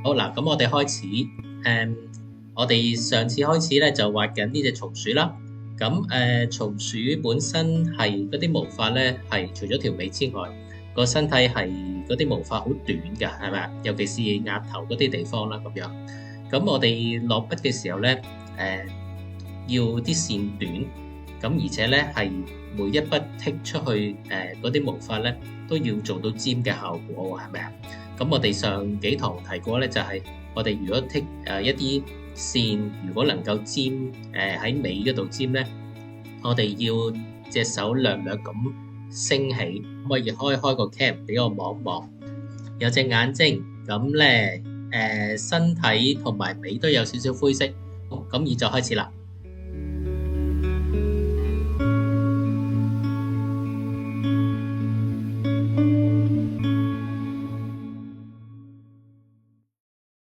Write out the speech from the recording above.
好嗱，咁我哋開始。我哋上次開始咧就畫緊呢隻松鼠啦。咁松鼠本身係嗰啲毛髮咧，係除咗條尾之外，個身體係嗰啲毛髮好短㗎，係咪啊？尤其是額頭嗰啲地方啦，咁樣。咁我哋落筆嘅時候咧，要啲線短，咁而且咧係每一筆剔出去嗰啲毛髮咧，都要做到尖嘅效果喎，係咪啊？咁我哋上幾堂提過咧，就係我哋如果剔一啲線，如果能夠尖喺尾嗰度尖咧，我哋要隻手略略咁升起，可以開個 cam 俾我望一望，有隻眼睛，咁咧身體同埋尾都有少少灰色，咁而就開始啦。